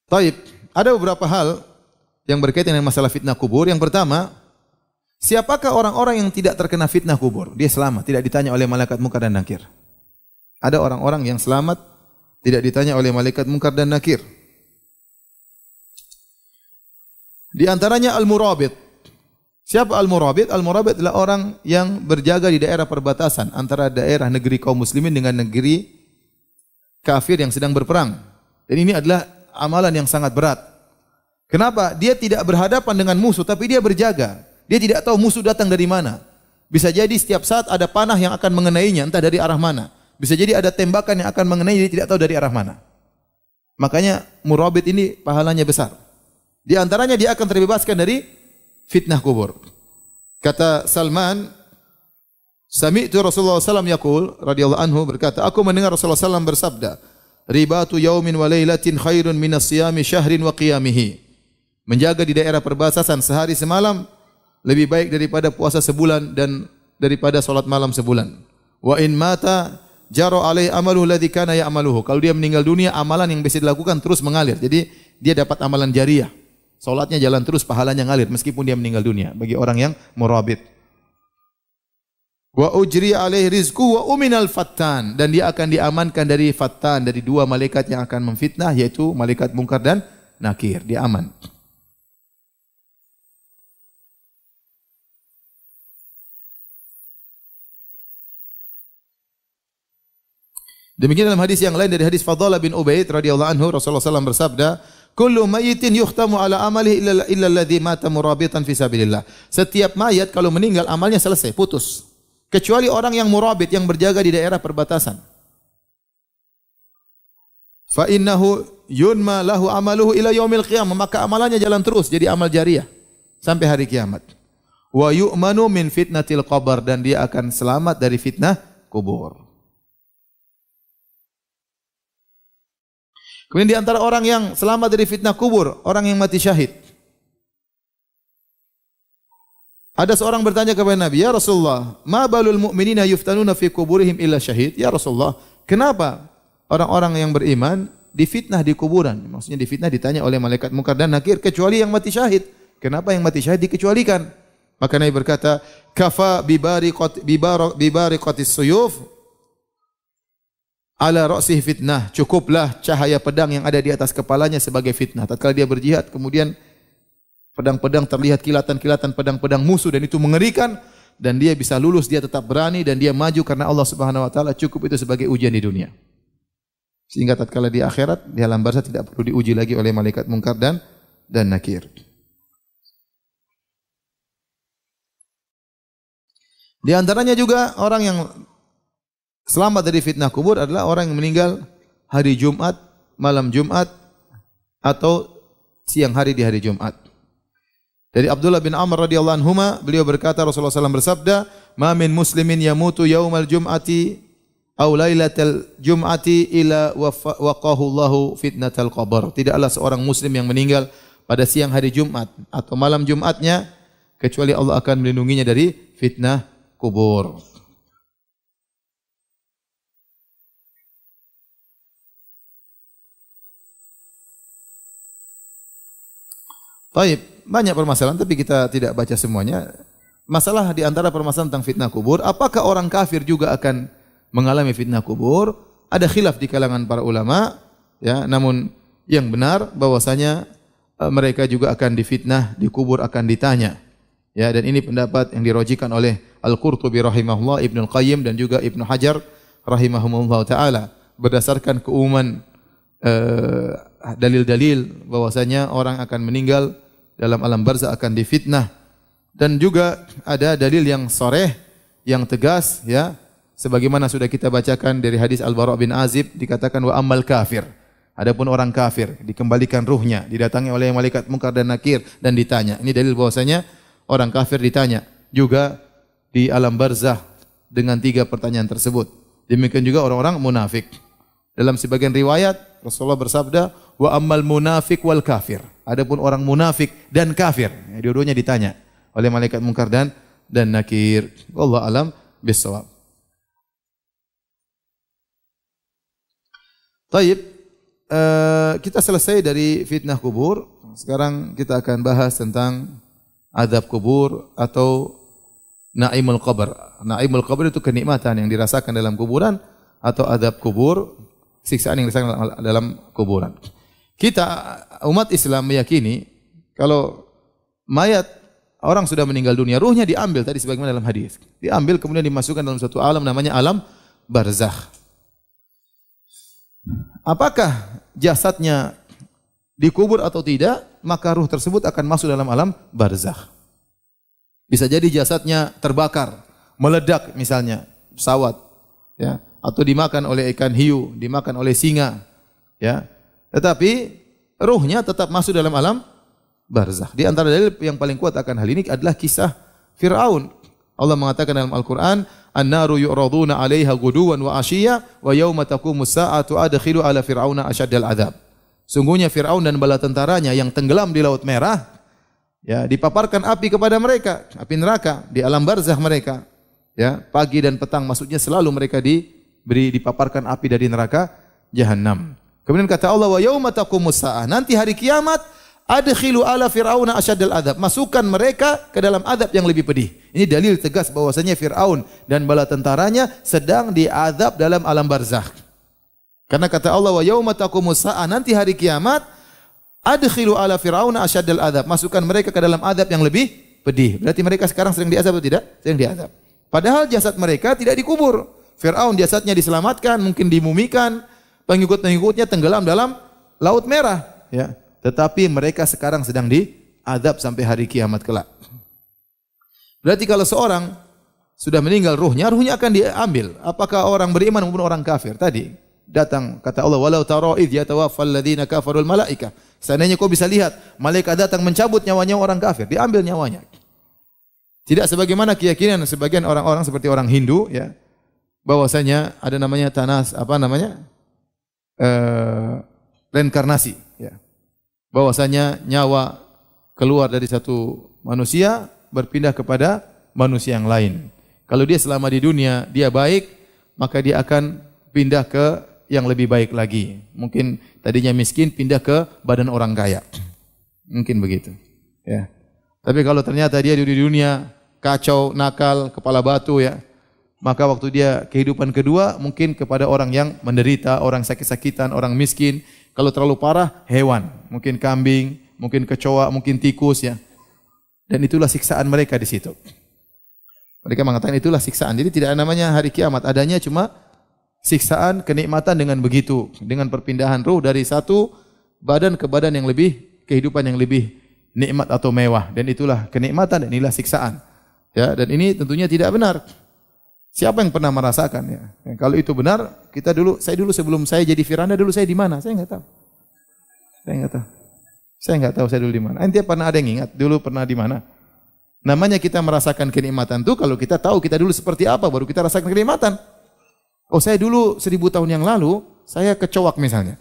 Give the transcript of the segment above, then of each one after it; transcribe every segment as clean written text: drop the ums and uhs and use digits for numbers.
Taib, ada beberapa hal yang berkaitan dengan masalah fitnah kubur. Yang pertama, siapakah orang-orang yang tidak terkena fitnah kubur? Dia selamat, tidak ditanya oleh malaikat munkar dan nakir. Ada orang-orang yang selamat, tidak ditanya oleh malaikat munkar dan nakir. Di antaranya al-murabit. Siapa al-murabit? Al-murabit adalah orang yang berjaga di daerah perbatasan antara daerah negeri kaum muslimin dengan negeri kafir yang sedang berperang. Dan ini adalah amalan yang sangat berat. Kenapa? Dia tidak berhadapan dengan musuh, tapi dia berjaga. Dia tidak tahu musuh datang dari mana. Bisa jadi setiap saat ada panah yang akan mengenainya, entah dari arah mana. Bisa jadi ada tembakan yang akan mengenainya, dia tidak tahu dari arah mana. Makanya murabit ini pahalanya besar. Di antaranya dia akan terbebaskan dari fitnah kubur. Kata Salman, sami'tu Rasulullah SAW yaqul, radhiyallahu anhu berkata, aku mendengar Rasulullah SAW bersabda, ribatu yaumin wa lailatin khairun minas siyami syahrin wa qiyamihi. Menjaga di daerah perbatasan sehari semalam lebih baik daripada puasa sebulan dan daripada salat malam sebulan. Wa in mata jaro alai amaluhu alladhi kana ya'maluhu. Kalau dia meninggal dunia, amalan yang bisa dilakukan terus mengalir. Jadi dia dapat amalan jariah. Salatnya jalan terus, pahalanya ngalir meskipun dia meninggal dunia. Bagi orang yang murabit. Wa ujri alaihi rizqu wa uminal fattan, dan dia akan diamankan dari fattan, dari dua malaikat yang akan memfitnah, yaitu malaikat munkar dan nakir. Dia aman. Demikian dalam hadis yang lain dari hadis Fadhalah bin Ubaid radhiyallahu anhu, Rasulullah SAW bersabda, kullu mayyitin yukhtamu ala amalihi illa alladhi mata murabitan fi sabilillah. Setiap mayat kalau meninggal amalnya selesai, putus. Kecuali orang yang murabit, yang berjaga di daerah perbatasan. Fa innahu yunma lahu amaluhu ila yaumil qiyamah, maka amalannya jalan terus jadi amal jariah sampai hari kiamat. Wa yu'manu min fitnatil qabr, dan dia akan selamat dari fitnah kubur. Kemudian di antara orang yang selamat dari fitnah kubur, orang yang mati syahid. Ada seorang bertanya kepada Nabi, ya Rasulullah, ma balul mu'minina yuftanuna fi kuburihim illa syahid? Ya Rasulullah, kenapa orang-orang yang beriman difitnah di kuburan? Maksudnya difitnah, ditanya oleh malaikat munkar dan nakir, kecuali yang mati syahid. Kenapa yang mati syahid dikecualikan? Maka Nabi berkata, kafa bibariqatis suyuf ala ra'sih fitnah. Cukuplah cahaya pedang yang ada di atas kepalanya sebagai fitnah. Tatkala dia berjihad, kemudian pedang-pedang terlihat, kilatan-kilatan pedang-pedang musuh, dan itu mengerikan, dan dia bisa lulus, dia tetap berani, dan dia maju karena Allah Subhanahu wa taala. Cukup itu sebagai ujian di dunia. Sehingga tatkala di akhirat, di alam barzakh tidak perlu diuji lagi oleh malaikat munkar dan nakir. Di antaranya juga orang yang selamat dari fitnah kubur adalah orang yang meninggal hari Jumat, malam Jumat, atau siang hari di hari Jumat. Dari Abdullah bin Amr radhiyallahu anhuma, beliau berkata, Rasulullah SAW bersabda, "Ma min muslimin yamutu yaumal jum'ati aw lailatal jum'ati ila waqahu Allahu fitnatal qabr." Tidaklah seorang muslim yang meninggal pada siang hari Jumat atau malam Jumatnya kecuali Allah akan melindunginya dari fitnah kubur. Baik, banyak permasalahan tapi kita tidak baca semuanya. Masalah di antara permasalahan tentang fitnah kubur, apakah orang kafir juga akan mengalami fitnah kubur? Ada khilaf di kalangan para ulama, ya, namun yang benar bahwasanya mereka juga akan difitnah, dikubur, akan ditanya. Ya, dan ini pendapat yang dirojikan oleh Al-Qurtubi rahimahullah, Ibnu Al-Qayyim dan juga Ibnu Hajar rahimahumullah taala berdasarkan keumuman dalil-dalil bahwasanya orang akan meninggal dalam alam barzakh akan difitnah, dan juga ada dalil yang sharih, yang tegas, ya, sebagaimana sudah kita bacakan dari hadis Al-Bara' bin Azib, dikatakan wa ammal kafir. Adapun orang kafir dikembalikan ruhnya, didatangi oleh malaikat munkar dan nakir dan ditanya. Ini dalil bahwasanya orang kafir ditanya juga di alam barzakh dengan 3 pertanyaan tersebut. Demikian juga orang-orang munafik. Dalam sebagian riwayat Rasulullah bersabda, wa ammal munafik wal kafir. Adapun orang munafik dan kafir, ya, dua-duanya ditanya oleh malaikat munkar dan nakir. Wallahu alam bissawab. Taib, kita selesai dari fitnah kubur. Sekarang kita akan bahas tentang azab kubur atau naimul qabr. Naimul qabr itu kenikmatan yang dirasakan dalam kuburan, atau azab kubur, siksaan yang dirasakan dalam kuburan. Kita umat Islam meyakini kalau mayat orang sudah meninggal dunia, ruhnya diambil tadi sebagaimana dalam hadis. Diambil kemudian dimasukkan dalam suatu alam namanya alam barzakh. Apakah jasadnya dikubur atau tidak, maka ruh tersebut akan masuk dalam alam barzakh. Bisa jadi jasadnya terbakar, meledak misalnya, pesawat, ya, atau dimakan oleh ikan hiu, dimakan oleh singa, ya. Tetapi ruhnya tetap masuk dalam alam barzakh. Di antara dalil yang paling kuat akan hal ini adalah kisah Fir'aun. Allah mengatakan dalam Al-Quran, "An-naru yu'raduna 'alaiha ghuduwan wa 'ashiyya wa yauma taqumus sa'atu adkhilu 'ala fir'auna asyaddal 'adzab." Sungguhnya Fir'aun dan bala tentaranya yang tenggelam di Laut Merah, ya, dipaparkan api kepada mereka, api neraka di alam barzakh mereka. Ya, pagi dan petang maksudnya selalu mereka dipaparkan api dari neraka Jahannam. Kemudian kata Allah, "Wa yauma taqumus sa'ah." Nanti hari kiamat, adkhilu ala fir'auna asyaddal adzab. Masukkan mereka ke dalam azab yang lebih pedih. Ini dalil tegas bahwasanya Fir'aun dan bala tentaranya sedang diazab dalam alam barzakh. Karena kata Allah, wa yauma taqumus sa'a, nanti hari kiamat, adkhilu ala fir'auna asyaddal adzab. Masukkan mereka ke dalam azab yang lebih pedih. Berarti mereka sekarang sedang diazab atau tidak? Sedang diazab. Padahal jasad mereka tidak dikubur. Fir'aun jasadnya diselamatkan, mungkin dimumikan, pengikut-pengikutnya tenggelam dalam Laut Merah, ya. Tetapi mereka sekarang sedang diazab sampai hari kiamat kelak. Berarti kalau seorang sudah meninggal ruhnya akan diambil. Apakah orang beriman maupun orang kafir? Tadi datang kata Allah, walau tara idh yatawaffal ladzina kafarul malaika. Seandainya kau bisa lihat malaikat datang mencabut nyawanya orang kafir, diambil nyawanya. Tidak sebagaimana keyakinan sebagian orang-orang seperti orang Hindu, ya, bahwasanya ada namanya reinkarnasi, ya. Bahwasanya nyawa keluar dari satu manusia berpindah kepada manusia yang lain. Kalau dia selama di dunia dia baik, maka dia akan pindah ke yang lebih baik lagi. Mungkin tadinya miskin pindah ke badan orang kaya. Mungkin begitu, ya. Tapi kalau ternyata dia di dunia kacau, nakal, kepala batu, ya, maka waktu dia kehidupan kedua mungkin kepada orang yang menderita, orang sakit-sakitan, orang miskin. Kalau terlalu parah, hewan, mungkin kambing, mungkin kecoa, mungkin tikus, ya. Dan itulah siksaan mereka di situ. Mereka mengatakan itulah siksaan. Jadi tidak ada namanya hari kiamat, adanya cuma siksaan, kenikmatan dengan begitu, dengan perpindahan ruh dari satu badan ke badan yang lebih, kehidupan yang lebih nikmat atau mewah. Dan itulah kenikmatan dan inilah siksaan. Ya, dan ini tentunya tidak benar. Siapa yang pernah merasakan, ya? Kalau itu benar, saya dulu sebelum saya jadi Firanda dulu saya di mana? Saya enggak tahu. Saya enggak tahu saya dulu di mana. Ente pernah ada yang ingat dulu pernah di mana? Namanya kita merasakan kenikmatan itu kalau kita tahu kita dulu seperti apa baru kita rasakan kenikmatan. Oh, saya dulu 1000 tahun yang lalu saya kecoak misalnya.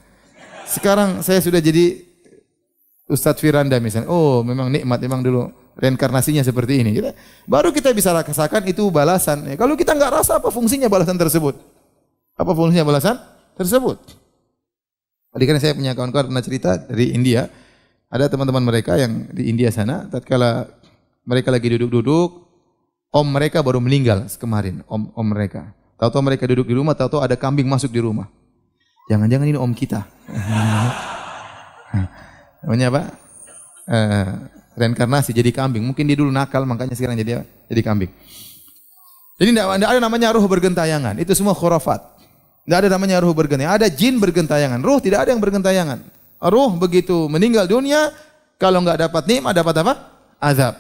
Sekarang saya sudah jadi Ustadz Firanda misalnya. Oh, memang nikmat, memang dulu reinkarnasinya seperti ini. Baru kita bisa rasakan itu balasan. Kalau kita nggak rasa, apa fungsinya balasan tersebut? Apa fungsinya balasan tersebut? Tadi kan saya punya kawan-kawan pernah cerita dari India. Ada teman-teman mereka yang di India sana, tatkala mereka lagi duduk-duduk, om mereka baru meninggal kemarin, om mereka. Tahu-tahu mereka duduk di rumah, tahu-tahu ada kambing masuk di rumah. Jangan-jangan ini om kita. Namanya apa? Reinkarnasi jadi kambing. Mungkin dia dulu nakal makanya sekarang jadi kambing. Jadi tidak ada namanya ruh bergentayangan. Itu semua khurafat. Tidak ada namanya ruh bergentayangan. Ada jin bergentayangan. Ruh tidak ada yang bergentayangan. Ruh begitu meninggal dunia, kalau enggak dapat nikmat dapat apa? Azab.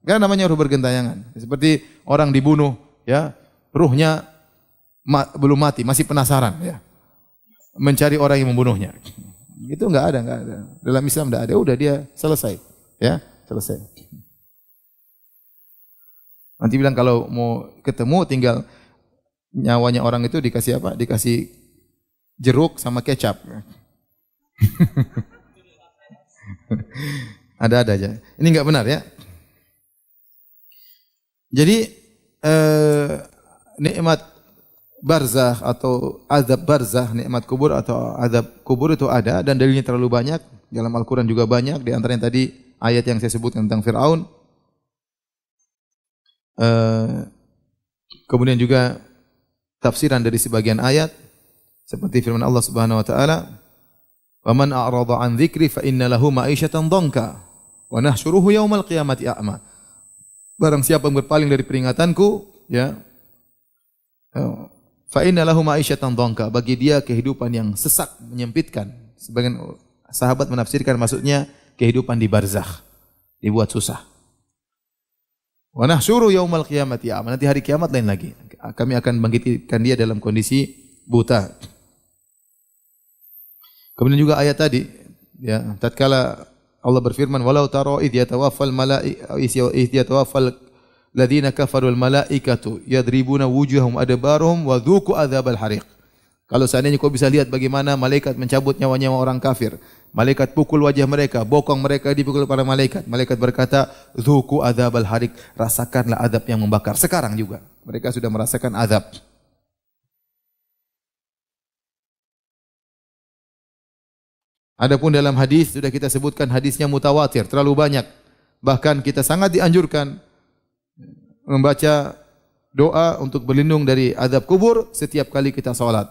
Karena namanya ruh bergentayangan. Seperti orang dibunuh, ya, ruhnya belum mati, masih penasaran, ya, mencari orang yang membunuhnya. Itu enggak ada. Dalam Islam enggak ada. Udah dia selesai. Ya, selesai. Nanti bilang kalau mau ketemu tinggal nyawanya orang itu dikasih apa? Dikasih jeruk sama kecap. Ada aja. Ini enggak benar, ya. Jadi nikmat barzakh atau azab barzakh, nikmat kubur atau azab kubur itu ada dan dalilnya terlalu banyak. Dalam Al-Qur'an juga banyak, di antaranya tadi ayat yang saya sebutkan tentang Firaun. Kemudian juga tafsiran dari sebagian ayat seperti firman Allah Subhanahu wa taala, "Wa man a'rada 'an dzikri fa inna lahu ma'isyatan dhanka wa nahsyuruhu yaumal qiyamati a'ma." Barang siapa yang berpaling dari peringatanku, ya, fa inna lahu ma'isyatan dhanka, bagi dia kehidupan yang sesak, menyempitkan. Sebagian sahabat menafsirkan maksudnya kehidupan di barzakh, dibuat susah. Wa nahsyuru yaumal qiyamati a'ma, nanti hari kiamat lain lagi. Kami akan bangkitkan dia dalam kondisi buta. Kemudian juga ayat tadi, ya, tatkala Allah berfirman, "Walau tara idh yatawaffal ladzina kafarul malaikatu yadribuna wujuhahum adbarahum wa dzuqu adzabal hariq." Kalau seandainya kau bisa lihat bagaimana malaikat mencabut nyawa-nyawa orang kafir, malaikat pukul wajah mereka, bokong mereka dipukul para malaikat. Malaikat berkata, "Dzuqu adzabal hariq," rasakanlah azab yang membakar. Sekarang juga mereka sudah merasakan azab. Adapun dalam hadis sudah kita sebutkan, hadisnya mutawatir, terlalu banyak. Bahkan kita sangat dianjurkan membaca doa untuk berlindung dari azab kubur setiap kali kita salat.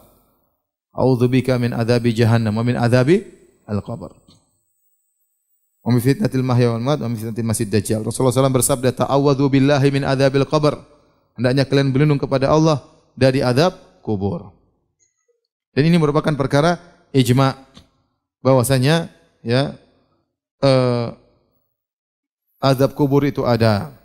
A'udzubika min adzabi jahannam wa min adzabi al-qabr. Wa min fitnatil mahya wal mamat wa min fitnatil masiihid dajjal. Rasulullah SAW bersabda, "Ta'awwadzu billahi min adzabil qabr." Hendaknya kalian berlindung kepada Allah dari azab kubur. Dan ini merupakan perkara ijma' bahwasanya, ya, azab kubur itu ada.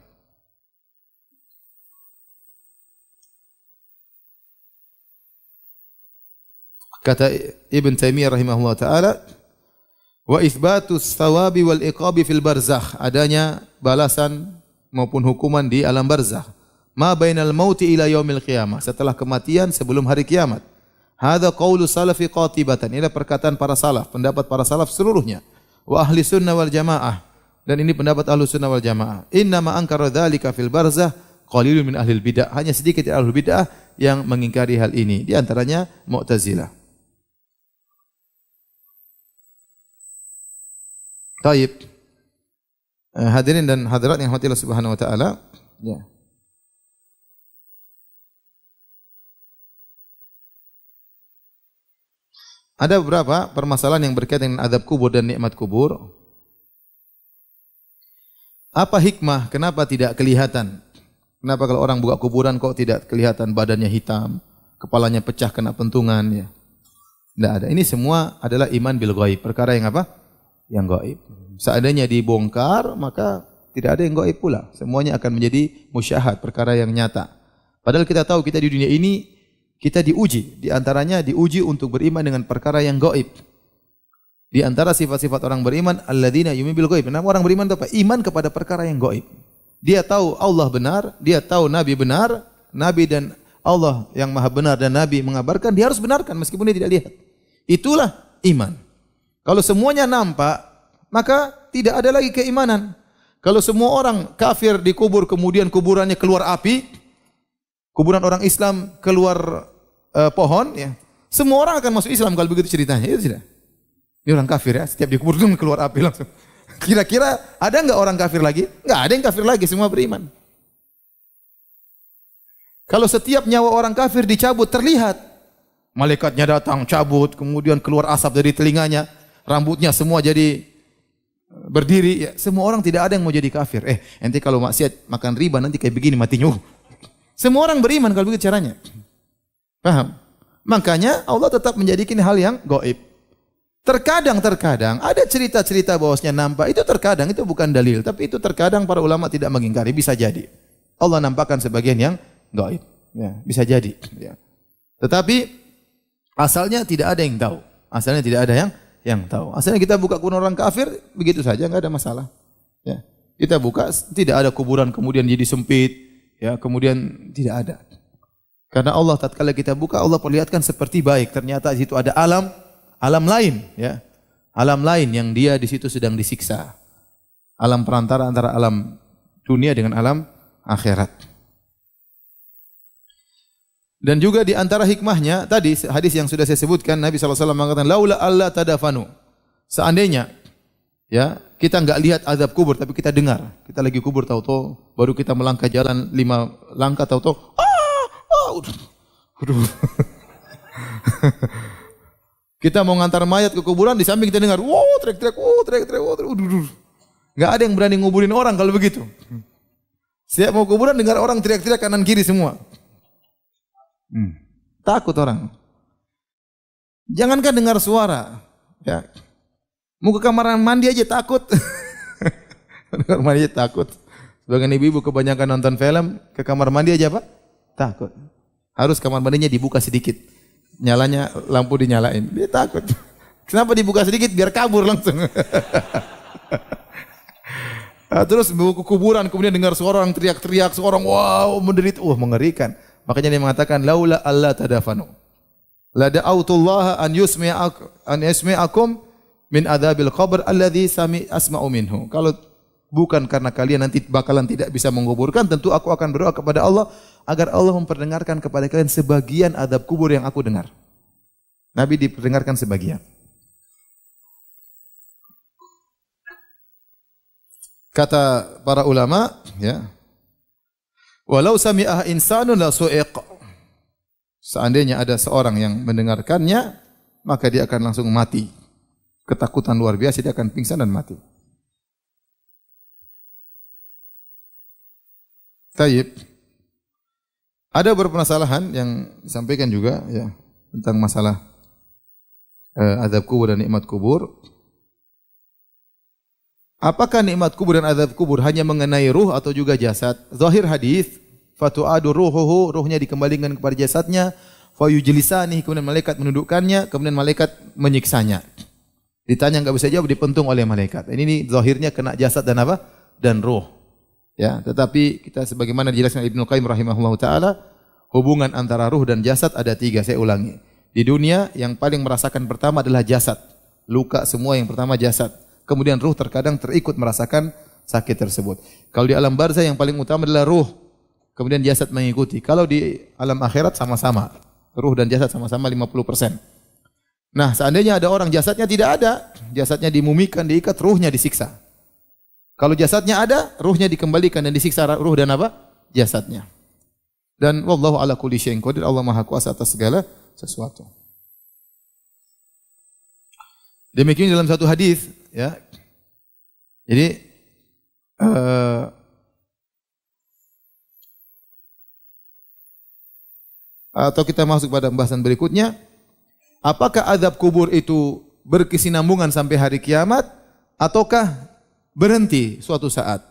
Kata Ibn Taimiyah rahimahullah taala, wa itsbatus thawabi wal iqabi fil barzakh, adanya balasan maupun hukuman di alam barzakh, ma bainal mauti ila yaumil qiyamah, setelah kematian sebelum hari kiamat. Hadza qaulu salafi qatibatan, ini perkataan para salaf, pendapat para salaf seluruhnya. Wa ahli sunnah wal jamaah, dan ini pendapat ahli sunnah wal jamaah. Inna ma ankara dzalika fil barzakh qalilun min ahli bidah, hanya sedikit ahli bidah yang mengingkari hal ini, di antaranya Mu'tazilah. Taib. Hadirin dan hadirat yang dirahmati Allah Subhanahu wa taala, ya. Ada beberapa permasalahan yang berkaitan dengan azab kubur dan nikmat kubur. Apa hikmah kenapa tidak kelihatan? Kenapa kalau orang buka kuburan kok tidak kelihatan badannya hitam, kepalanya pecah kena pentungan, ya? Tidak ada. Ini semua adalah iman bil ghaib, perkara yang apa? Yang gaib. Seandainya dibongkar, maka tidak ada yang gaib pula. Semuanya akan menjadi musyahad, perkara yang nyata. Padahal kita tahu kita di dunia ini kita diuji, di antaranya diuji untuk beriman dengan perkara yang gaib. Di antara sifat-sifat orang beriman, alladzina yu'minuna bil ghaib. Kenapa orang beriman itu apa? Iman kepada perkara yang gaib. Dia tahu Allah benar, dia tahu Nabi benar, Nabi dan Allah yang Maha benar dan Nabi mengabarkan, dia harus benarkan meskipun dia tidak lihat. Itulah iman. Kalau semuanya nampak, maka tidak ada lagi keimanan. Kalau semua orang kafir dikubur kemudian kuburannya keluar api, kuburan orang Islam keluar pohon, ya, semua orang akan masuk Islam kalau begitu ceritanya. Itu tidak. Ini orang kafir, ya, setiap dikubur keluar api langsung. Kira-kira ada enggak orang kafir lagi? Enggak ada yang kafir lagi, semua beriman. Kalau setiap nyawa orang kafir dicabut terlihat, malaikatnya datang cabut, kemudian keluar asap dari telinganya, rambutnya semua jadi berdiri, ya, semua orang tidak ada yang mau jadi kafir. Ente kalau maksiat makan riba nanti kayak begini matinya. Semua orang beriman kalau begitu caranya. Paham? Makanya Allah tetap menjadikan hal yang gaib. Terkadang ada cerita-cerita bahwasanya nampak, itu terkadang, itu bukan dalil, tapi itu terkadang para ulama tidak mengingkari, bisa jadi. Allah nampakkan sebagian yang gaib, ya, bisa jadi, ya. Tetapi asalnya tidak ada yang tahu. Asalnya tidak ada yang tahu. Asalnya kita buka kuburan orang kafir begitu saja, enggak ada masalah. Ya. Kita buka tidak ada kuburan kemudian jadi sempit, ya, kemudian tidak ada. Karena Allah tatkala kita buka, Allah perlihatkan seperti baik, ternyata di situ ada alam lain, ya. Alam lain yang dia di situ sedang disiksa. Alam perantara antara alam dunia dengan alam akhirat. Dan juga di antara hikmahnya tadi hadis yang sudah saya sebutkan, Nabi SAW mengatakan laula alla tadafanu. Seandainya ya kita enggak lihat azab kubur tapi kita dengar. Kita lagi kubur tahu-tahu baru kita melangkah jalan 5 langkah tahu-tahu kita mau ngantar mayat ke kuburan, di samping kita dengar teriak-teriak enggak ada yang berani nguburin orang kalau begitu. Setiap mau kuburan dengar orang teriak-teriak kanan kiri semua. Takut orang. Jangankan dengar suara, ya. Mau ke kamar mandi aja takut. Kamar mandi aja takut. Sebagian ibu-ibu kebanyakan nonton film, ke kamar mandi aja apa? Takut. Harus kamar mandinya dibuka sedikit. Nyalanya lampu dinyalain. Dia takut. Kenapa dibuka sedikit? Biar kabur langsung. Terus mau ke kuburan, kemudian dengar suara orang teriak-teriak, seorang wow menderit, mengerikan. Makanya dia mengatakan laula alla tadafanu. La da'autullaha an yusmi'akum min adzabil qabr alladzi asma'u minhu. Kalau bukan karena kalian nanti bakalan tidak bisa menguburkan, tentu aku akan berdoa kepada Allah agar Allah memperdengarkan kepada kalian sebagian azab kubur yang aku dengar. Nabi diperdengarkan sebagian. Kata para ulama, ya. Walau sami'ah insanun la su'iq. Seandainya ada seorang yang mendengarkannya, maka dia akan langsung mati. Ketakutan luar biasa, dia akan pingsan dan mati. Taib. Ada berpermasalahan yang disampaikan juga ya tentang masalah azab kubur dan nikmat kubur. Apakah nikmat kubur dan azab kubur hanya mengenai ruh atau juga jasad? Zahir hadis, fatu'adu ruhuhu, ruhnya dikembalikan kepada jasadnya, fayujlisani, kemudian malaikat menundukkannya, kemudian malaikat menyiksanya. Ditanya enggak bisa jawab, dipentung oleh malaikat. Ini zahirnya kena jasad dan apa? Dan ruh. Ya, tetapi kita sebagaimana dijelaskan Ibnu Qayyim rahimahullahu taala, hubungan antara ruh dan jasad ada 3, saya ulangi. Di dunia yang paling merasakan pertama adalah jasad. Luka semua yang pertama jasad. Kemudian ruh terkadang terikut merasakan sakit tersebut. Kalau di alam barzah yang paling utama adalah ruh. Kemudian jasad mengikuti. Kalau di alam akhirat sama-sama. Ruh dan jasad sama-sama 50%. Nah, seandainya ada orang jasadnya tidak ada, jasadnya dimumikan, diikat, ruhnya disiksa. Kalau jasadnya ada, ruhnya dikembalikan dan disiksa ruh dan apa? Jasadnya. Dan wallahu ala kulli syai'in qadir, Allah Maha Kuasa atas segala sesuatu. Demikian dalam satu hadis, ya. Jadi atau kita masuk pada pembahasan berikutnya, apakah azab kubur itu berkesinambungan sampai hari kiamat ataukah berhenti suatu saat?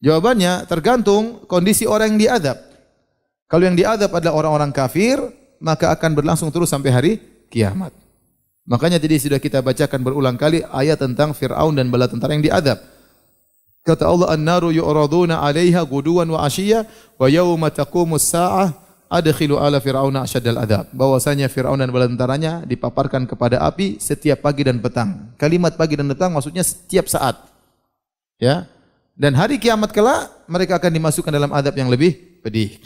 Jawabannya tergantung kondisi orang yang diazab. Kalau yang diazab adalah orang-orang kafir, maka akan berlangsung terus sampai hari kiamat. Makanya tadi sudah kita bacakan berulang kali ayat tentang Fir'aun dan bala tentara yang diazab. Kata Allah, "An-naru yu'raduna 'alaiha guduwan wa 'ashiyya wa yauma taqumus sa'ah adkhilu ala fir'auna asyaddal adzab." Bahwasanya Firaun dan bala tentaranya dipaparkan kepada api setiap pagi dan petang. Kalimat pagi dan petang maksudnya setiap saat. Ya. Dan hari kiamat kelak mereka akan dimasukkan dalam azab yang lebih pedih.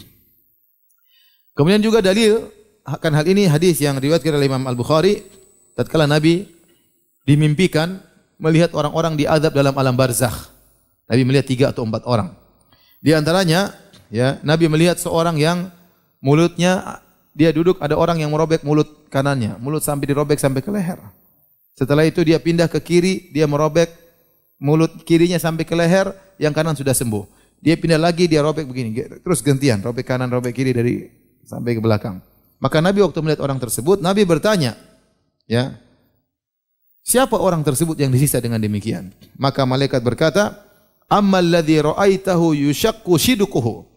Kemudian juga dalil akan hal ini hadis yang diriwayatkan oleh Imam Al-Bukhari tatkala Nabi dimimpikan melihat orang-orang diazab dalam alam barzakh. Nabi melihat 3 atau 4 orang. Di antaranya ya, Nabi melihat seorang yang mulutnya, dia duduk, ada orang yang merobek mulut kanannya, mulut sampai dirobek sampai ke leher. Setelah itu dia pindah ke kiri, dia merobek mulut kirinya sampai ke leher, yang kanan sudah sembuh. Dia pindah lagi, dia robek begini, terus gantian, robek kanan, robek kiri dari sampai ke belakang. Maka Nabi waktu melihat orang tersebut, Nabi bertanya, ya, siapa orang tersebut yang disiksa dengan demikian? Maka malaikat berkata, "Ammal ladzi ra'aitahu yushaqqu shiduquhu."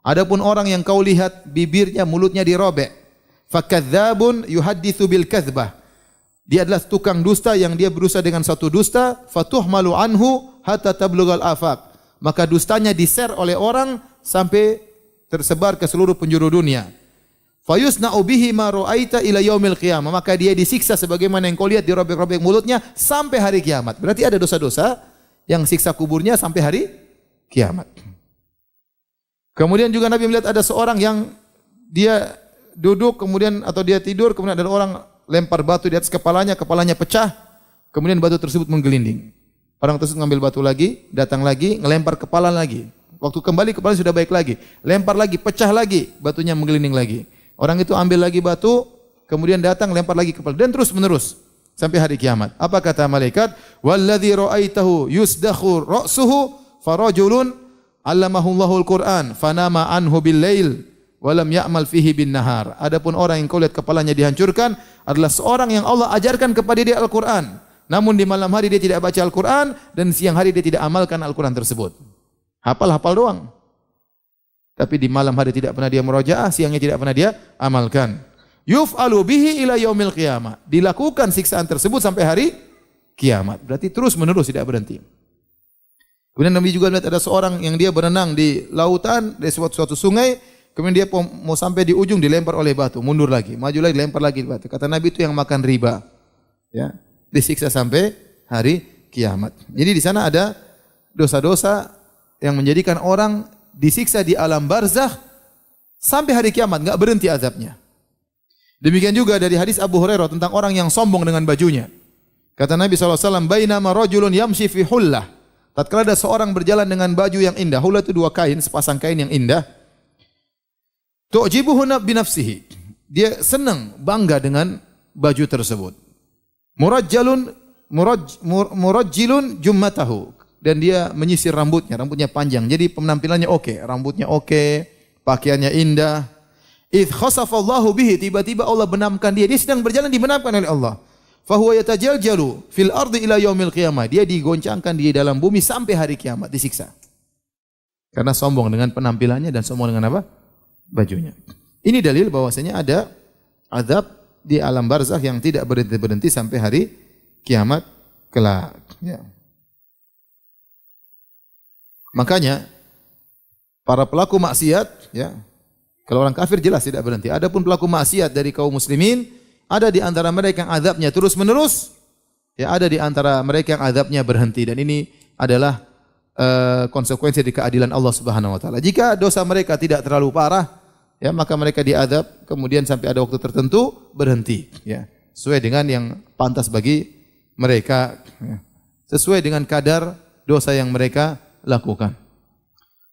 Adapun orang yang kau lihat bibirnya, mulutnya dirobek, fakadzabun yuhadditsu bil kadzbah. Dia adalah tukang dusta yang dia berusaha dengan satu dusta, fatuhmalu anhu hatta tablughal afaq. Maka dustanya di-share oleh orang sampai tersebar ke seluruh penjuru dunia. Fayusna'u bihi ma ra'aita ila yaumil qiyamah. Maka dia disiksa sebagaimana yang kau lihat dirobek-robek mulutnya sampai hari kiamat. Berarti ada dosa-dosa yang siksa kuburnya sampai hari kiamat. Kemudian juga Nabi melihat ada seorang yang dia duduk kemudian atau dia tidur kemudian ada orang lempar batu di atas kepalanya, kepalanya pecah, kemudian batu tersebut menggelinding. Orang tersebut ngambil batu lagi, datang lagi, ngelempar kepala lagi. Waktu kembali kepala sudah baik lagi, lempar lagi, pecah lagi, batunya menggelinding lagi. Orang itu ambil lagi batu, kemudian datang lempar lagi kepala dan terus menerus sampai hari kiamat. Apa kata malaikat? Walladzi ra'aitahu yusdakhu ra'suhu farajulun 'allamahu Allahul Qur'an fanama anhu bil-lail wa lam ya'mal fihi bin-nahar. Adapun orang yang kau lihat kepalanya dihancurkan adalah seorang yang Allah ajarkan kepada dia Al-Qur'an. Namun di malam hari dia tidak baca Al-Qur'an dan siang hari dia tidak amalkan Al-Qur'an tersebut. Hafal-hafal doang. Tapi di malam hari tidak pernah dia murojaah, siangnya tidak pernah dia amalkan. Yuf'alu bihi ila yaumil qiyamah. Dilakukan siksaan tersebut sampai hari kiamat. Berarti terus menerus tidak berhenti. Kemudian Nabi juga lihat ada seorang yang dia berenang di lautan, di suatu sungai, kemudian dia mau sampai di ujung dilempar oleh batu, mundur lagi, maju lagi, lempar lagi batu. Kata Nabi itu yang makan riba. Ya, disiksa sampai hari kiamat. Jadi di sana ada dosa-dosa yang menjadikan orang disiksa di alam barzakh sampai hari kiamat, enggak berhenti azabnya. Demikian juga dari hadis Abu Hurairah tentang orang yang sombong dengan bajunya. Kata Nabi SAW, Bainama rajulun yamshi fi hullah. Tatkala ada seorang berjalan dengan baju yang indah. Hullah itu dua kain, sepasang kain yang indah. Tu'jibuhu binafsihi. Dia senang, bangga dengan baju tersebut. Murajjilun jummatahu. Dan dia menyisir rambutnya panjang. Jadi penampilannya oke, rambutnya oke, pakaiannya indah. Idh khasafallahu bihi, tiba-tiba Allah benamkan dia. Dia sedang berjalan dibenamkan oleh Allah. Fahuwa yatajaljalu fil ardi ila yaumil qiyamah. Dia digoncangkan di dalam bumi sampai hari kiamat, disiksa. Karena sombong dengan penampilannya dan sombong dengan apa? Bajunya. Ini dalil bahwasanya ada azab di alam barzakh yang tidak berhenti-berhenti sampai hari kiamat kelak. Ya. Makanya para pelaku maksiat, ya, kalau orang kafir jelas tidak berhenti. Adapun pelaku maksiat dari kaum muslimin, ada di antara mereka yang azabnya terus menerus, ya, ada di antara mereka yang azabnya berhenti. Dan ini adalah konsekuensi dari keadilan Allah Subhanahu wa taala. Jika dosa mereka tidak terlalu parah, ya, maka mereka diazab kemudian sampai ada waktu tertentu berhenti, ya, sesuai dengan yang pantas bagi mereka, ya, sesuai dengan kadar dosa yang mereka lakukan.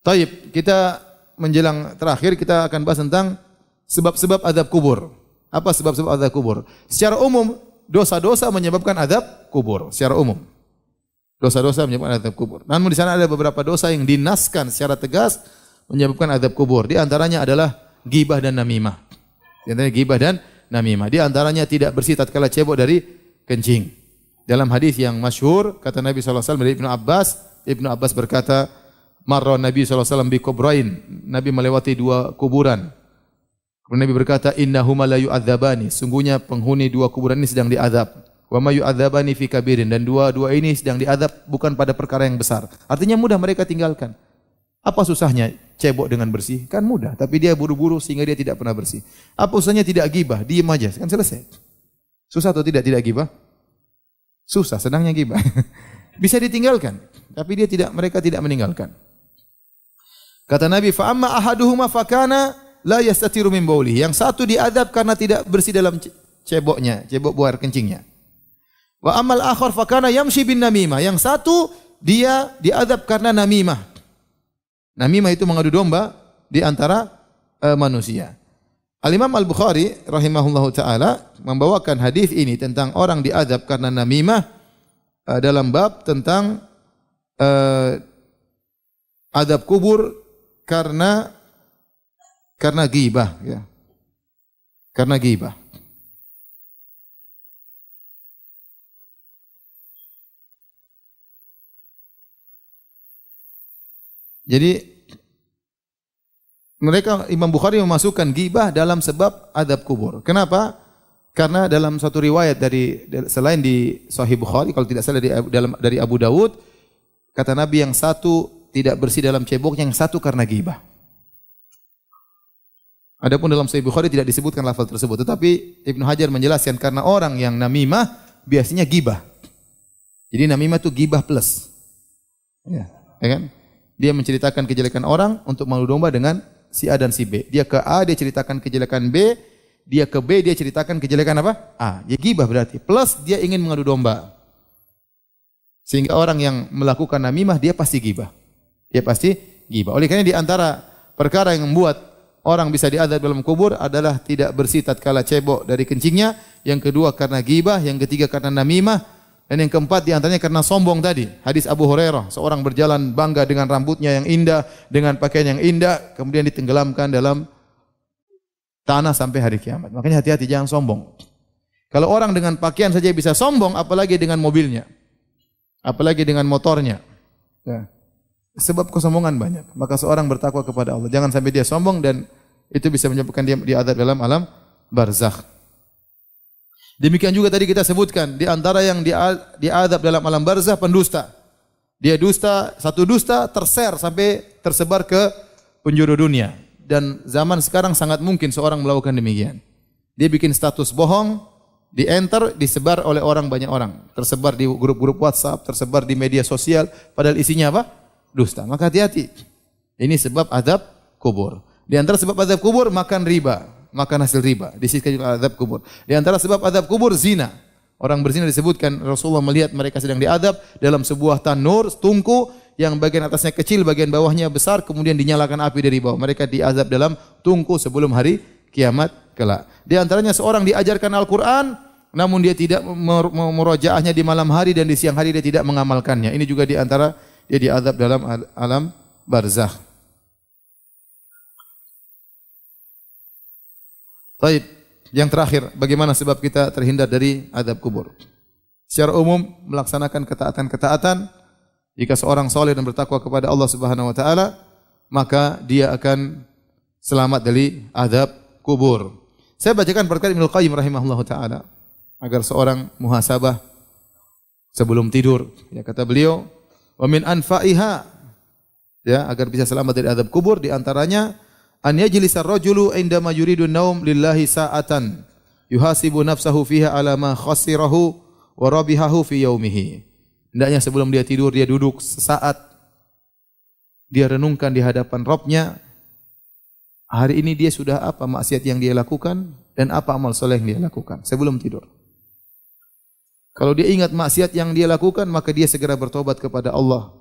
Taib, kita menjelang terakhir kita akan bahas tentang sebab-sebab azab kubur. Apa sebab-sebab azab kubur? Secara umum, dosa-dosa menyebabkan azab kubur. Secara umum, dosa-dosa menyebabkan azab kubur. Namun di sana ada beberapa dosa yang dinaskan secara tegas menyebabkan azab kubur. Di antaranya adalah ghibah dan namimah. Di antaranya ghibah dan namimah. Di antaranya tidak bersih tatkala cebok dari kencing. Dalam hadis yang masyhur kata Nabi sallallahu alaihi wasallam dari Ibnu Abbas berkata, marra Nabi sallallahu alaihi wasallam bi kubrain. Nabi melewati dua kuburan. Kemudian Nabi berkata, innahuma la yu'adzabani. Sungguhnya penghuni dua kuburan ini sedang diazab. Wa ma yu'adzabani fi kabirin, dan dua-dua ini sedang diazab bukan pada perkara yang besar. Artinya mudah mereka tinggalkan. Apa susahnya cebok dengan bersih? Kan mudah, tapi dia buru-buru sehingga dia tidak pernah bersih. Apa susahnya tidak gibah? Diam aja, kan selesai. Susah atau tidak gibah? Susah, senangnya gibah. Bisa ditinggalkan, tapi mereka tidak meninggalkan. Kata Nabi, fa amma ahaduhuma fakana la yastatiru min bauli. Yang satu diadab karena tidak bersih dalam ceboknya, cebok buah air kencingnya. Wa amal akhar fakana yamshi bin namimah. Yang satu dia diadab karena namimah. Namimah itu mengadu domba di antara manusia. Al-Imam Al-Bukhari rahimahullahu taala membawakan hadis ini tentang orang diadab karena namimah dalam bab tentang adab kubur karena ghibah, ya. Karena ghibah. Jadi mereka Imam Bukhari memasukkan ghibah dalam sebab adab kubur. Kenapa? Karena dalam satu riwayat selain di Sahih Bukhari, kalau tidak salah dari Abu Dawud, kata Nabi yang satu tidak bersih dalam ceboknya, yang satu karena ghibah. Adapun dalam Sahih Bukhari tidak disebutkan lafaz tersebut, tetapi Ibnu Hajar menjelaskan karena orang yang namimah biasanya ghibah. Jadi namimah itu ghibah plus. Ya kan? Dia menceritakan kejelekan orang untuk malu domba dengan si A dan si B. Dia ke A, dia ceritakan kejelekan B, dia ke B, dia ceritakan kejelekan apa? A. Ya ghibah berarti. Plus dia ingin mengadu domba. Sehingga orang yang melakukan namimah dia pasti ghibah. Dia pasti ghibah. Oleh karena di antara perkara yang membuat orang bisa diazab dalam kubur adalah tidak bersih tatkala cebok dari kencingnya, yang kedua karena ghibah, yang ketiga karena namimah, dan yang keempat di antaranya karena sombong tadi. Hadis Abu Hurairah, seorang berjalan bangga dengan rambutnya yang indah, dengan pakaian yang indah, kemudian ditenggelamkan dalam tanah sampai hari kiamat. Makanya hati-hati, jangan sombong. Kalau orang dengan pakaian saja bisa sombong, apalagi dengan mobilnya, apalagi dengan motornya. Ya. Sebab kesombongan banyak. Maka seorang bertakwa kepada Allah. Jangan sampai dia sombong, dan itu bisa menyebabkan dia diazab dalam alam barzakh. Demikian juga tadi kita sebutkan, di antara yang diazab dalam alam barzakh pendusta. Dia dusta, satu dusta terser sampai tersebar ke penjuru dunia. Dan zaman sekarang sangat mungkin seorang melakukan demikian. Dia bikin status bohong, di-enter, disebar oleh orang, banyak orang. Tersebar di grup-grup WhatsApp, tersebar di media sosial, padahal isinya apa? Dusta. Maka hati-hati. Ini sebab azab kubur. Di antara sebab azab kubur, makan riba, makan hasil riba. Disebutkan juga azab kubur. Di antara sebab azab kubur, zina. Orang berzina disebutkan, Rasulullah melihat mereka sedang diazab dalam sebuah tanur, tungku, yang bagian atasnya kecil, bagian bawahnya besar, kemudian dinyalakan api dari bawah. Mereka diazab dalam tungku sebelum hari kiamat kelak. Di antaranya seorang diajarkan Al-Quran, namun dia tidak memurojaahnya di malam hari, dan di siang hari dia tidak mengamalkannya. Ini juga di antara dia diazab dalam alam barzakh. Baik, yang terakhir, bagaimana sebab kita terhindar dari azab kubur? Secara umum melaksanakan ketaatan-ketaatan. Jika seorang saleh dan bertakwa kepada Allah Subhanahu wa taala, maka dia akan selamat dari azab kubur. Saya bacakan perkataan Ibnu Qayyim rahimahullahu taala agar seorang muhasabah sebelum tidur. Ya, kata beliau, wa min anfa'iha, ya, agar bisa selamat dari azab kubur, di antaranya an yajlisar rajulu indama yuridu naum lillahi sa'atan yuhasibu nafsahu fiha ala ma khasirahu wa rabihahu fi yaumihi. Hendaknya sebelum dia tidur, dia duduk sesaat, dia renungkan di hadapan Rabb-nya, hari ini dia sudah apa maksiat yang dia lakukan dan apa amal soleh yang dia lakukan sebelum tidur. Kalau dia ingat maksiat yang dia lakukan, maka dia segera bertobat kepada Allah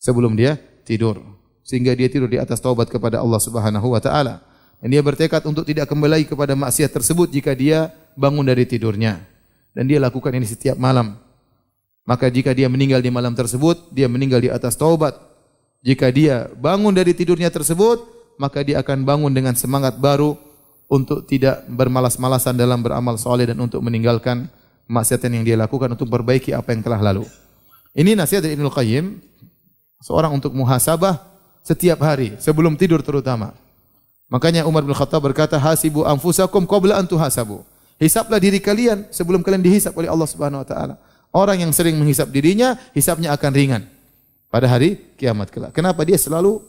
sebelum dia tidur, sehingga dia tidur di atas taubat kepada Allah Subhanahu wa taala. Dan dia bertekad untuk tidak kembali kepada maksiat tersebut jika dia bangun dari tidurnya. Dan dia lakukan ini setiap malam. Maka jika dia meninggal di malam tersebut, dia meninggal di atas taubat. Jika dia bangun dari tidurnya tersebut, maka dia akan bangun dengan semangat baru untuk tidak bermalas-malasan dalam beramal soleh dan untuk meninggalkan maksiat yang dia lakukan, untuk perbaiki apa yang telah lalu. Ini nasihat dari Ibnu Qayyim, seorang untuk muhasabah setiap hari, sebelum tidur terutama. Makanya Umar bin Khattab berkata, hasibu anfusakum qabla an tuhasabu. Hisablah diri kalian sebelum kalian dihisab oleh Allah Subhanahu wa taala. Orang yang sering menghisab dirinya, hisabnya akan ringan pada hari kiamat kelak. Kenapa? Dia selalu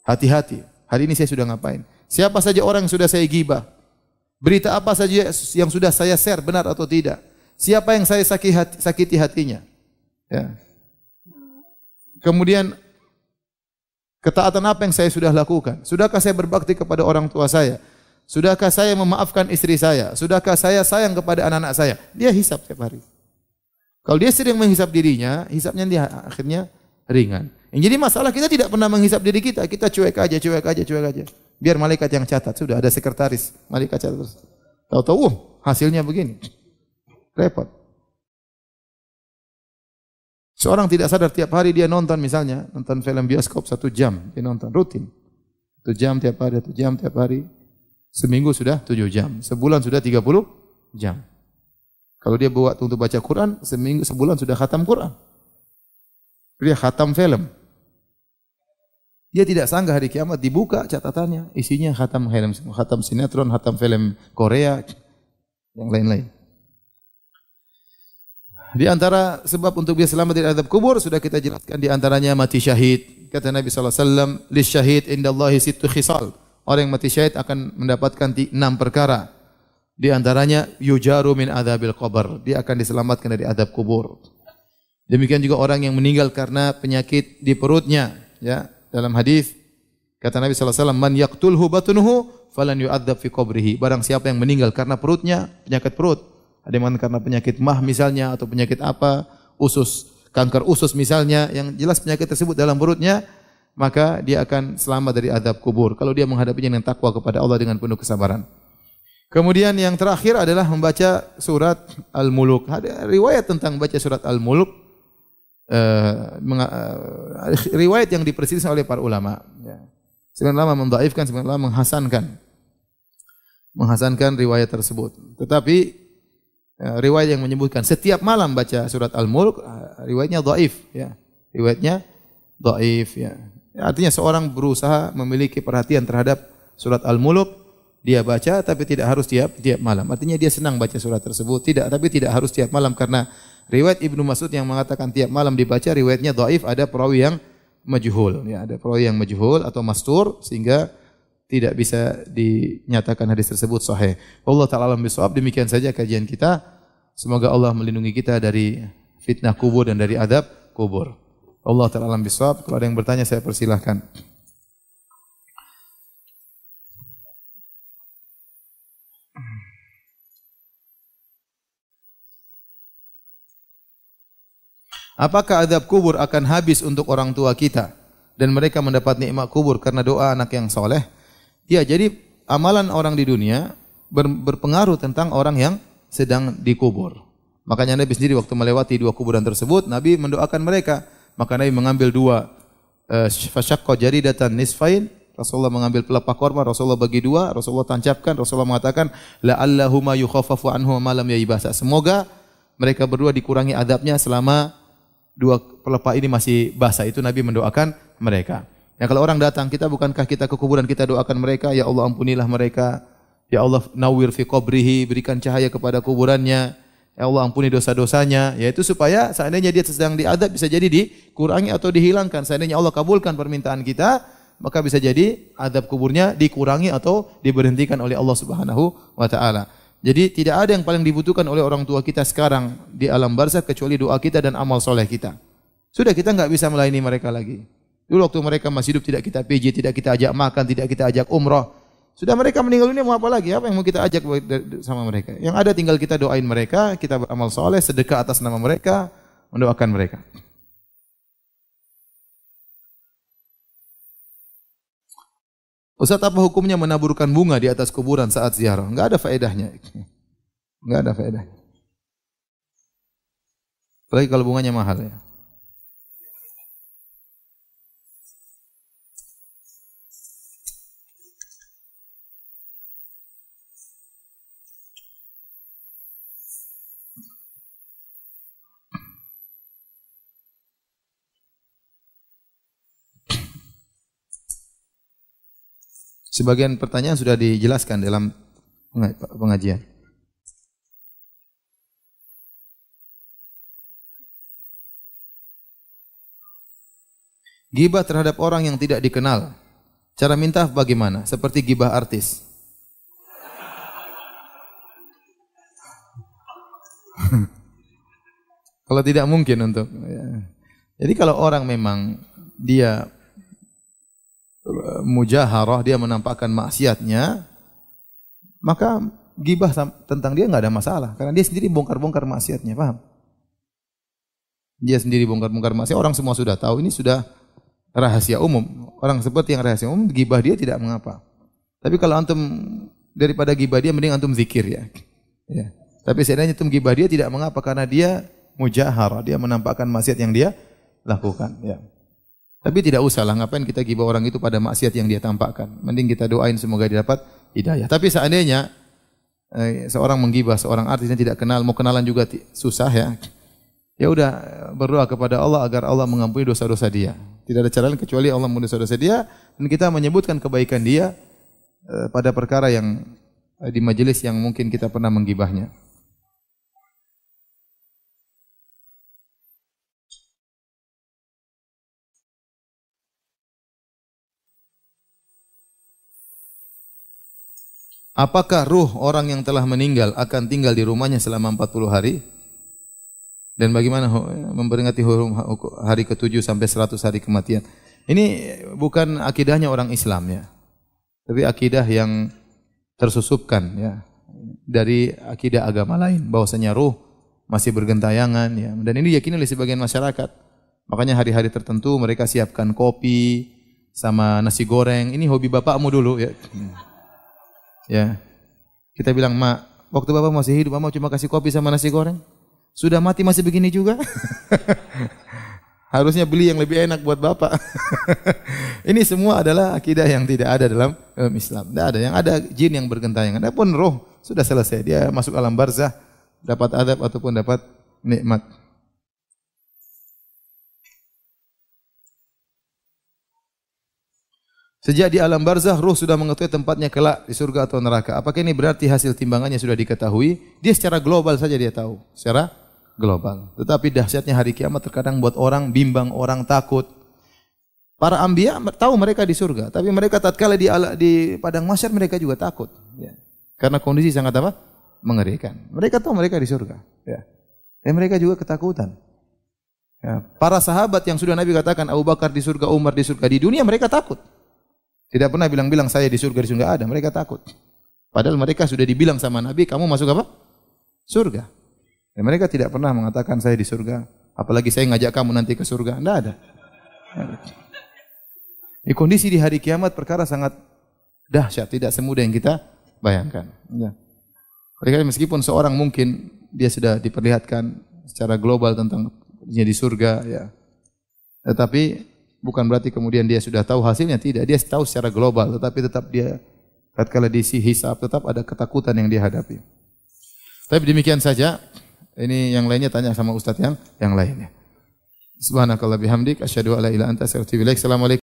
hati-hati. Hari ini saya sudah ngapain? Siapa saja orang yang sudah saya gibah? Berita apa saja yang sudah saya share, benar atau tidak? Siapa yang saya sakiti hatinya? Ya. Kemudian ketaatan apa yang saya sudah lakukan? Sudahkah saya berbakti kepada orang tua saya? Sudahkah saya memaafkan istri saya? Sudahkah saya sayang kepada anak-anak saya? Dia hisab setiap hari. Kalau dia sering menghisab dirinya, hisabnya dia akhirnya ringan. Yang jadi masalah, kita tidak pernah menghisab diri kita. Kita cuek aja, cuek aja, cuek aja. Biar malaikat yang catat. Sudah ada sekretaris, malaikat catat terus. Tahu-tahu, hasilnya begini. Repot. Seorang tidak sadar tiap hari dia nonton, misalnya nonton film bioskop 1 jam, dia nonton rutin. 1 jam tiap hari, 1 jam tiap hari. Seminggu sudah 7 jam, sebulan sudah 30 jam. Kalau dia buat untuk baca Quran, sebulan sudah khatam Quran. Dia khatam film. Dia tidak sangka hari kiamat dibuka catatannya, isinya khatam film, khatam sinetron, khatam film Korea, yang lain-lain. Di antara sebab untuk dia selamat dari azab kubur sudah kita jelaskan, di antaranya mati syahid. Kata Nabi sallallahu alaihi wasallam, "Lisyahid indallahi sittu khisal." Orang yang mati syahid akan mendapatkan 6 perkara. Di antaranya yujaru min adzabil qabr. Dia akan diselamatkan dari azab kubur. Demikian juga orang yang meninggal karena penyakit di perutnya, ya. Dalam hadis Kata Nabi SAW, man yaqtulhu batnuhu falan yu'adzab fi qabrihi. Barang siapa yang meninggal karena perutnya, penyakit perut. Ada yang karena penyakit mah misalnya, atau penyakit apa, usus, kanker usus misalnya, yang jelas penyakit tersebut dalam perutnya, maka dia akan selamat dari azab kubur. Kalau dia menghadapinya dengan takwa kepada Allah dengan penuh kesabaran. Kemudian yang terakhir adalah membaca surat Al-Muluk. Ada riwayat tentang baca surat Al-Muluk. Riwayat yang diperselisihkan oleh para ulama. Sebagian ulama mendhaifkan, sebagian ulama menghasankan riwayat tersebut. Tetapi riwayat yang menyebutkan setiap malam baca surat Al-Mulk, riwayatnya dhaif, ya. Riwayatnya dhaif, ya. Artinya seorang berusaha memiliki perhatian terhadap surat Al-Mulk, dia baca tapi tidak harus tiap malam. Artinya dia senang baca surat tersebut, tapi tidak harus tiap malam, karena riwayat Ibnu Mas'ud yang mengatakan tiap malam dibaca, riwayatnya dhaif, ada perawi yang majhul, ya, ada perawi yang majhul atau mastur, sehingga tidak bisa dinyatakan hadis tersebut sahih. Allah Ta'ala alam bisawab. Demikian saja kajian kita. Semoga Allah melindungi kita dari fitnah kubur dan dari adab kubur. Allah Ta'ala alam bisawab. Kalau ada yang bertanya saya persilahkan. Apakah adab kubur akan habis untuk orang tua kita dan mereka mendapat nikmat kubur karena doa anak yang soleh? Ya, jadi amalan orang di dunia berpengaruh tentang orang yang sedang dikubur. Makanya Nabi sendiri waktu melewati dua kuburan tersebut, Nabi mendoakan mereka. Maka Nabi mengambil dua fasyaqqa jaridatan nisfain. Rasulullah mengambil pelepah korma, Rasulullah bagi dua, Rasulullah tancapkan, Rasulullah mengatakan la'allahuma yukhaffafu anhu ma lam yaibasa. Semoga mereka berdua dikurangi adabnya selama dua pelepah ini masih basah. Itu Nabi mendoakan mereka. Ya, kalau orang datang, bukankah kita ke kuburan, kita doakan mereka, ya Allah ampunilah mereka, ya Allah nawwir fi qabrihi, berikan cahaya kepada kuburannya, ya Allah ampuni dosa-dosanya, yaitu supaya seandainya dia sedang diadab bisa jadi dikurangi atau dihilangkan. Seandainya Allah kabulkan permintaan kita, maka bisa jadi adab kuburnya dikurangi atau diberhentikan oleh Allah Subhanahu wa taala. Jadi tidak ada yang paling dibutuhkan oleh orang tua kita sekarang di alam barzakh kecuali doa kita dan amal soleh kita. Sudah, kita enggak bisa melayani mereka lagi. Dulu waktu mereka masih hidup tidak kita pijit, tidak kita ajak makan, tidak kita ajak umrah. Sudah mereka meninggal dunia, mau apa lagi? Apa yang mau kita ajak sama mereka? Yang ada tinggal kita doain mereka, kita beramal soleh, sedekah atas nama mereka, mendoakan mereka. Ustaz, apa hukumnya menaburkan bunga di atas kuburan saat ziarah? Enggak ada faedahnya. Enggak ada faedahnya. Apalagi kalau bunganya mahal, ya. Sebagian pertanyaan sudah dijelaskan dalam pengajian. Ghibah terhadap orang yang tidak dikenal. Cara minta bagaimana? Seperti ghibah artis. Kalau tidak mungkin untuk. Ya. Jadi kalau orang memang dia mujaharah, dia menampakkan maksiatnya, maka ghibah tentang dia enggak ada masalah, karena dia sendiri bongkar-bongkar maksiatnya, paham? Dia sendiri bongkar-bongkar maksiat, orang semua sudah tahu, ini sudah rahasia umum. Orang seperti yang rahasia umum, ghibah dia tidak mengapa. Tapi kalau antum daripada ghibah dia, mending antum zikir, ya. Ya. Tapi seandainya antum ghibah dia tidak mengapa, karena dia mujaharah, dia menampakkan maksiat yang dia lakukan, ya. Tapi tidak usahlah, ngapain kita ghibah orang itu pada maksiat yang dia tampakkan. Mending kita doain semoga dia dapat hidayah. Tapi seandainya seorang menggibah seorang artis yang tidak kenal, mau kenalan juga susah, ya. Ya udah, berdoa kepada Allah agar Allah mengampuni dosa-dosa dia. Tidak ada cara lain kecuali Allah mengampuni dosa-dosa dia, dan kita menyebutkan kebaikan dia pada perkara yang di majelis yang mungkin kita pernah menggibahnya. Apakah ruh orang yang telah meninggal akan tinggal di rumahnya selama 40 hari? Dan bagaimana memperingati hari ke-7 sampai 100 hari kematian? Ini bukan akidahnya orang Islam ya. Tapi akidah yang tersusupkan ya dari akidah agama lain bahwasanya ruh masih bergentayangan ya. Dan ini diyakini oleh sebagian masyarakat. Makanya hari-hari tertentu mereka siapkan kopi sama nasi goreng. Ini hobi bapakmu dulu ya. Ya. Kita bilang, "Mak, waktu bapak masih hidup, mama cuma kasih kopi sama nasi goreng. Sudah mati masih begini juga." Harusnya beli yang lebih enak buat bapak. Ini semua adalah akidah yang tidak ada dalam Islam. Tidak ada. Yang ada jin yang bergentayangan. Adapun roh sudah selesai. Dia masuk alam barzah, dapat adab ataupun dapat nikmat. Sejak di alam barzah, ruh sudah mengetahui tempatnya kelak di surga atau neraka. Apakah ini berarti hasil timbangannya sudah diketahui? Dia secara global saja dia tahu. Secara global. Tetapi dahsyatnya hari kiamat terkadang buat orang bimbang, orang takut. Para anbiya tahu mereka di surga, tapi mereka tatkala di padang mahsyar mereka juga takut. Ya. Karena kondisi sangat apa? Mengerikan. Mereka tahu mereka di surga. Ya. Dan mereka juga ketakutan. Ya. Para sahabat yang sudah Nabi katakan Abu Bakar di surga, Umar di surga, di dunia mereka takut. Tidak pernah bilang-bilang saya di surga ada. Mereka takut. Padahal mereka sudah dibilang sama Nabi, kamu masuk apa? Surga. Dan mereka tidak pernah mengatakan saya di surga. Apalagi saya ngajak kamu nanti ke surga. Tidak ada. Di kondisi di hari kiamat perkara sangat dahsyat. Tidak semudah yang kita bayangkan. Ya. Meskipun seorang mungkin dia sudah diperlihatkan secara global tentang di surga. Ya. Tetapi bukan berarti kemudian dia sudah tahu hasilnya. Tidak. Dia tahu secara global. Tetapi tetap dia tatkala diisi hisab tetap ada ketakutan yang dia hadapi. Tapi demikian saja. Ini yang lainnya tanya sama ustaz yang lainnya. Subhanakallah bihamdik asyhadu an la ilaha illa anta astaghfiruka wa atubu ilaik. Assalamualaikum.